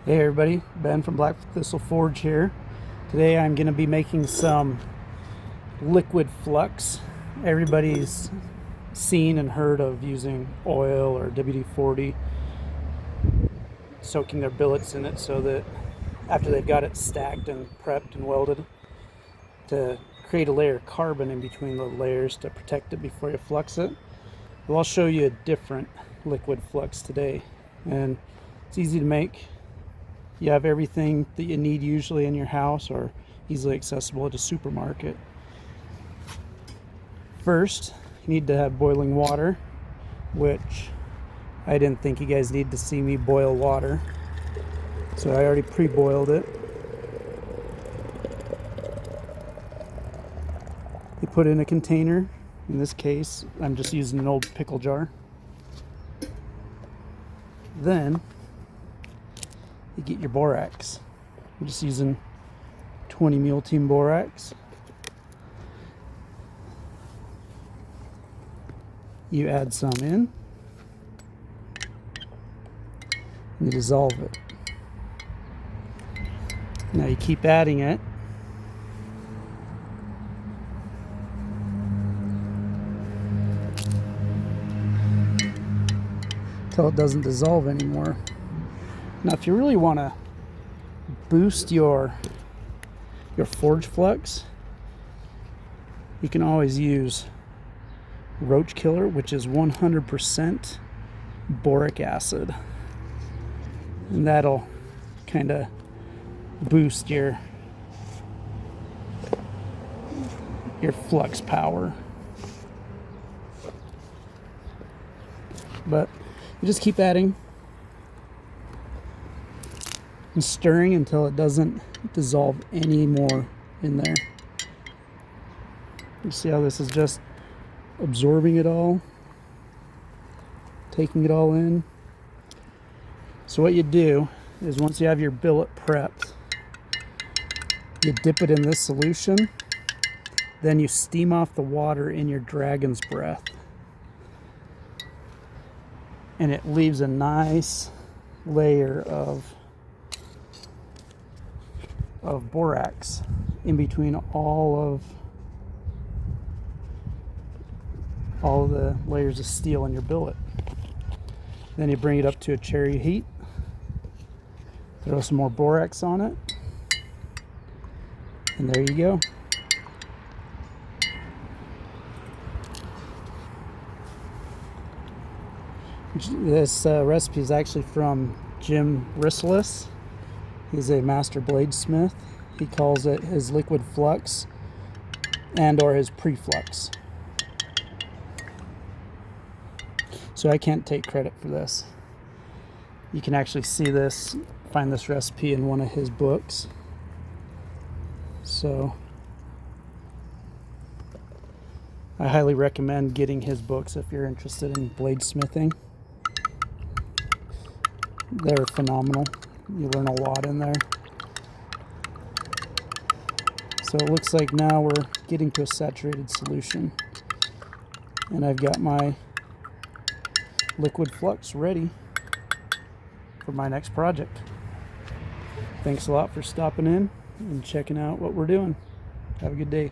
Hey everybody, Ben from Thistle Forge here. Today I'm going to be making some liquid flux. Everybody's seen and heard of using oil or WD-40, soaking their billets in it so that after they've got it stacked and prepped and welded, to create a layer of carbon in between the layers to protect it before you flux it. Well, I'll show you a different liquid flux today, and it's easy to make. You have everything that you need usually in your house or easily accessible at a supermarket. First, you need to have boiling water, which I didn't think you guys need to see me boil water, so I already pre-boiled it. You put in a container. In this case, I'm just using an old pickle jar. Then you get your borax. I'm just using 20 Mule Team borax. You add some in, and you dissolve it. Now you keep adding it until it doesn't dissolve anymore. Now, if you really want to boost your forge flux, you can always use roach killer, which is 100% boric acid, and that'll kind of boost your flux power. But you just keep adding and stirring until it doesn't dissolve any more in there. You see how this is just absorbing it all, taking it all in. So what you do is, once you have your billet prepped, you dip it in this solution, then you steam off the water in your dragon's breath, and it leaves a nice layer of borax in between all of the layers of steel in your billet. Then you bring it up to a cherry heat, throw some more borax on it, and there you go. This recipe is actually from Hrisoulas. He's a master bladesmith. He calls it his liquid flux and or his pre-flux. So I can't take credit for this. You can actually find this recipe in one of his books. So I highly recommend getting his books if you're interested in bladesmithing. They're phenomenal. You learn a lot in there. So it looks like now we're getting to a saturated solution, and I've got my liquid flux ready for my next project. Thanks a lot for stopping in and checking out what we're doing. Have a good day.